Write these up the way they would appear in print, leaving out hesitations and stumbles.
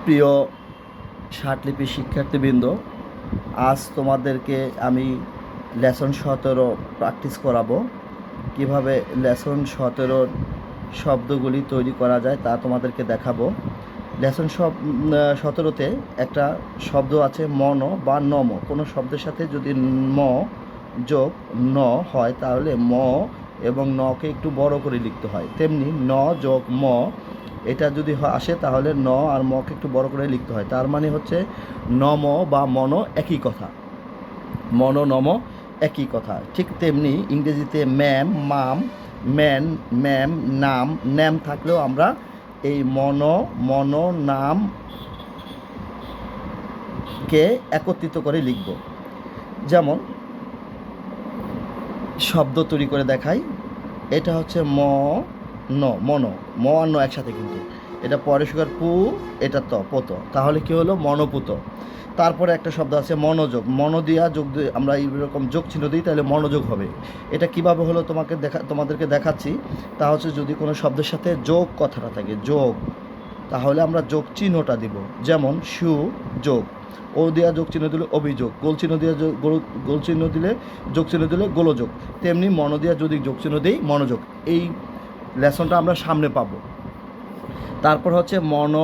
প্রিয় ষাটলিপি শিক্ষার্থীবৃন্দ, আজ তোমাদেরকে আমি লেসন 17 প্র্যাকটিস করাবো। কিভাবে লেসন 17 শব্দগুলি তৈরি করা যায় তা তোমাদেরকে দেখাবো। লেসন 17তে একটা শব্দ আছে মন বা নম। কোনো শব্দের সাথে যদি ম যোগ ন হয় তাহলে ম এবং নকে একটু বড় করে লিখতে হয়। তেমনি ন যোগ ম এটা যদি আসে তাহলে ন আর মকে একটু বড় করে লিখতে হয়। তার মানে হচ্ছে নম বা মন একই কথা, মন নম একই কথা। ঠিক তেমনি ইংরেজিতে ম্যাম, মাম, ম্যান, ম্যাম, নাম, ন্যাম থাকলেও আমরা এই মন নামকে একত্রিত করে লিখব। যেমন শব্দ তৈরি করে দেখাই। এটা হচ্ছে মন আর ন একসাথে, কিন্তু এটা পরে সুগার পু, এটা পত, তাহলে কি হলো মনোপুত। তারপরে একটা শব্দ আছে মনোযোগ, মন দিয়া যোগ দিয়ে আমরা এইরকম যোগ চিহ্ন দিই তাহলে মনোযোগ হবে। এটা কিভাবে হলো তোমাদেরকে দেখাচ্ছি। তা হচ্ছে যদি কোনো শব্দের সাথে যোগ কথাটা থাকে, যোগ, তাহলে আমরা যোগ চিহ্নটা দিব। যেমন সুযোগ, ও দেওয়া যোগ চিহ্ন দিলে অভিযোগ, গোল চিহ্ন দিয়ে গোল চিহ্ন দিলে যোগ চিহ্ন দিলে গোলযোগ। তেমনি মন দিয়া যদি যোগ চিহ্ন দিই মনোযোগ। এই লেসনটা আমরা সামনে পাবো। তারপর হচ্ছে মন,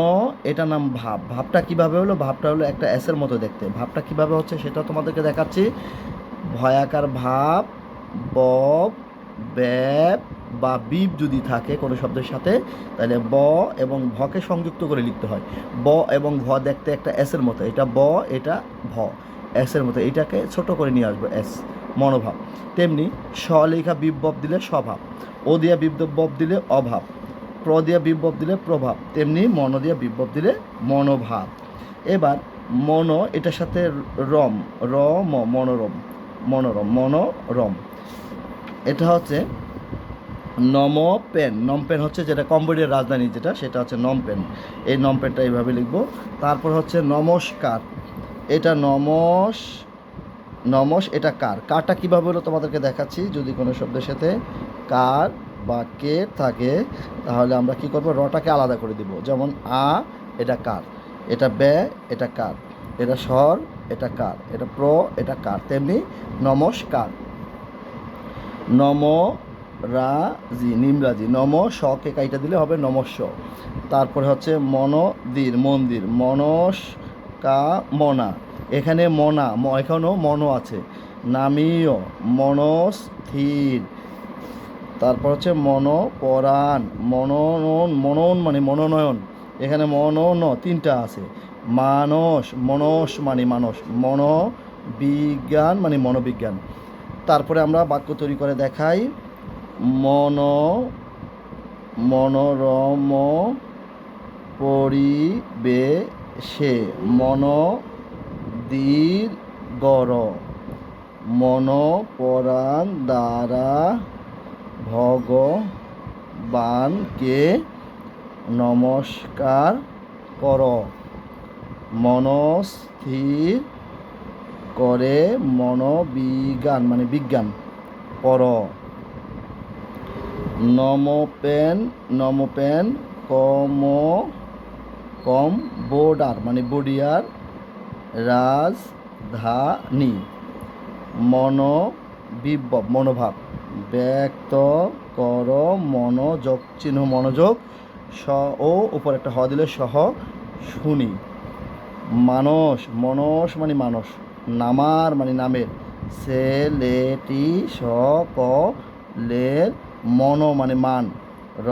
এটা নাম ভাব। ভাবটা কিভাবে হলো? ভাবটা হলো একটা এসের মতো দেখতে। ভাবটা কিভাবে হচ্ছে সেটা তোমাদেরকে দেখাচ্ছি। ভয়াকার ভাব, বব, ব্যাব বা বিব যদি থাকে কোনো শব্দের সাথে তাহলে ব এবং ভকে সংযুক্ত করে লিখতে হয়। ব এবং ভ দেখতে একটা এসের মতো, এটা ব, এটা ভ, এসের মতো। এটাকে ছোট করে নিয়ে আসবো, এস, মনোভাব। তেমনি স লেখা বিভব দিলে স্বভাব, ও দিয়া বিভব দিলে অভাব, প্র দিয়া বিভব দিলে প্রভাব, তেমনি মন দিয়া বিভব দিলে মনোভাব। এবার মন, এটার সাথে রম, র ম, মনোরম, মনোরম। এটা হচ্ছে নমপেন হচ্ছে যেটা কম্বোডিয়ার রাজধানী, যেটা সেটা হচ্ছে নমপেন। এই নমপেনটা এইভাবে লিখব। তারপর হচ্ছে নমস্কার, এটা নমস, এটা কারটা কীভাবে হলো তোমাদেরকে দেখাচ্ছি। যদি কোনো শব্দের সাথে কার বা কে থাকে তাহলে আমরা কি করব, রটাকে আলাদা করে দিব। যেমন আ, এটা কার, এটা বে, এটা কার, এটা স্বর, এটা কার, এটা প্র, এটা কার। তেমনি নমস্কার, রাজি, নিমরাজি, শকে কাইটা দিলে হবে নমস্য। তারপরে হচ্ছে মন্দির, মনা, এখানে এখানেও আছে। নামীয়, মনস্থির। তারপর হচ্ছে মনপরাণ, মনন মানে মনোনয়ন, এখানে তিনটা আছে। মনস মানে মানস, মনোবিজ্ঞান মানে মনোবিজ্ঞান। তারপরে আমরা বাক্য তৈরি করে দেখাই। মনোরম পরিবেশে, দীর্ঘর, মনপরাণ দ্বারা ভগবানকে নমস্কার কর, মনস্থির করে মনোবিজ্ঞান মানে বিজ্ঞান পর। নমপেন কম বোর্ডার মানে বডিয়ার রাজধানী, মনোভাব ব্যক্ত কর, মনোযোগ চিহ্ন মনোযোগ, ও উপর একটা হ দিলে সহ শুনি। মনস মানে মানস, নামার মানে নামের, ছেলেটি সকলের, মানে মান,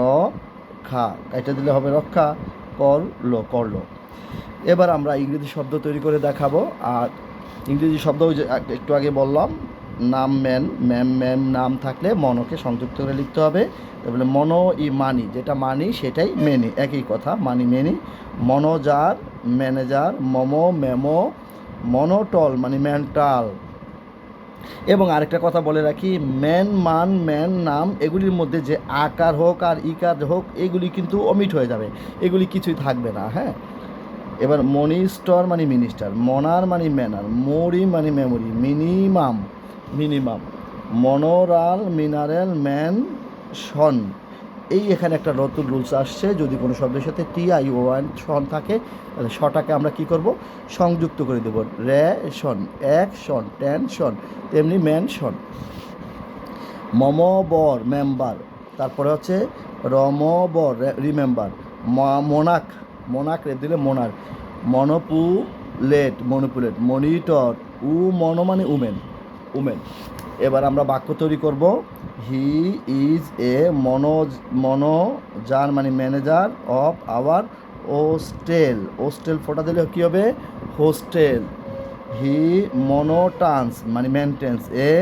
রক্ষা এটা দিলে হবে রক্ষা, করলো। এবার আমরা ইংরেজি শব্দ তৈরি করে দেখাবো। আর ইংরেজি শব্দ ওই যে একটু আগে বললাম, নাম ম্যাম, নাম থাকলে মনকে সংযুক্ত করে লিখতে হবে। তারপরে মানি, যেটা মানি সেটাই মেনি, একই কথা, মানি মেনি। মনোজার, ম্যানেজার, মেমো, মনোটল মানে মেন্টাল। এবং আরেকটা কথা বলে রাখি, ম্যান নাম এগুলির মধ্যে যে আকার হোক আর ইকার হোক এগুলি কিন্তু অমিট হয়ে যাবে, এগুলি কিছুই থাকবে না। হ্যাঁ, এবার মনিস্টার মানে মিনিস্টার, মনার মানে ম্যানার, মরি মানে মেমোরি, মিনিমাম, মনোরাল, মিনারেল, ম্যানশন, এই এখানে একটা নতুন রুলস আসছে, যদি কোনো শব্দের সাথে TION শন থাকে তাহলে শটাকে আমরা কি করব, সংযুক্ত করে দেব। রেশন, অ্যাকশন, টেনশন, তেমনি মেনশন। মমবর, মেম্বার। তারপরে হচ্ছে রমবর, রিমেম্বার। মোনাক, মোনাক রেপ দিলে মোনার। মনোপুলেট, মনোপুলেট। মনিটর, মনো মানে উমেন, উমেন। এবার আমরা বাক্য তৈরি করব। হি ইজ এ মনোজার মানে manager of our hostel. Hostel ফোটা দিলে কী হবে, হোস্টেল। হি মনোটান্স মানে মেনটেন্স এ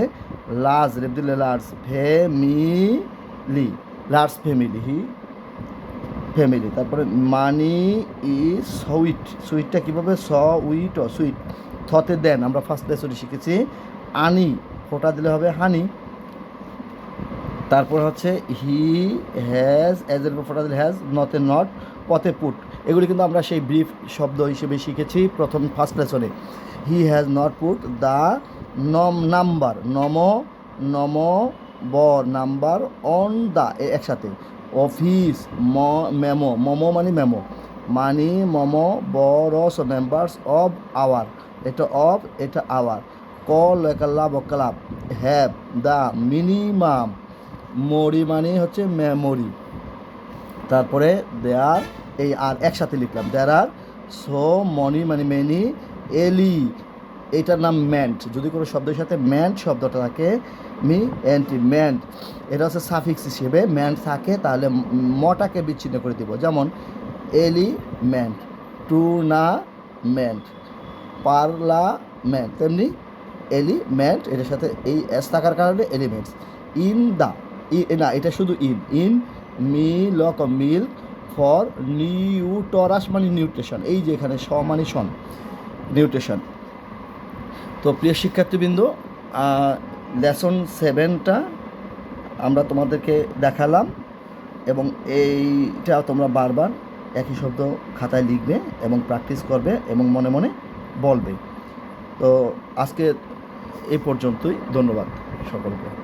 লার্জ, রেপ দিলে লার্জ, ফ্যামিলি, লার্জ ফ্যামিলি, হি ফ্যামিলি। তারপরে মানি ইজ সুইট, সুইটটা কীভাবে, সুইট, সুইট থতে দেন, আমরা ফার্স্ট লেসনে শিখেছি। আনি ফোটা দিলে হবে হানি। তারপর হচ্ছে হি হ্যাজ, এজের ফোটা দিলে হ্যাজ, নতে নট, পথে পুট। এগুলি কিন্তু আমরা সেই ব্রিফ শব্দ হিসেবে শিখেছি প্রথম ফার্স্ট লেসনে। He has not put the number, number number on the, একসাথে। অফিস, মেমো, মোমো মানে মেমো, মানি মমো বরস মেম্বার্স অফ আওয়ার, এটা অফ, এটা our. Call club, club. Have the minimum, মরি মানে হচ্ছে মেমোরি। তারপরে দেয়ার, এই আর একসাথে লিখলাম, দেয়ার আর সো মনি মানে মেনি, এলি এইটার নাম ম্যান্ট, যদি কোনো শব্দের সাথে ম্যান্ট শব্দটা থাকে, ম্যান্ট, এটা হচ্ছে সাফিক্স হিসেবে ম্যান্ট থাকে, তাহলে মটাকে বিচ্ছিন্ন করে দিব। যেমন এলিমেন্ট, টুর্নামেন্ট, পার্লামেন্ট, তেমনি এলিমেন্ট, এটার সাথে এই এস থাকার কারণে এলিমেন্টস। ইন দ্য, না এটা শুধু ইন মিলক, মিল্ক। ফর নিউটরাস মানে নিউট্রিশন, এই যে এখানে মানে শন, নিউট্রিশন। তো প্রিয় শিক্ষার্থীবৃন্দ, লেসন 7টা আমরা তোমাদেরকে দেখালাম, এবং এইটা তোমরা বারবার একই শব্দ খাতায় লিখবে এবং প্র্যাকটিস করবে এবং মনে মনে বলবে। তো আজকে এই পর্যন্তই, ধন্যবাদ সকলকে।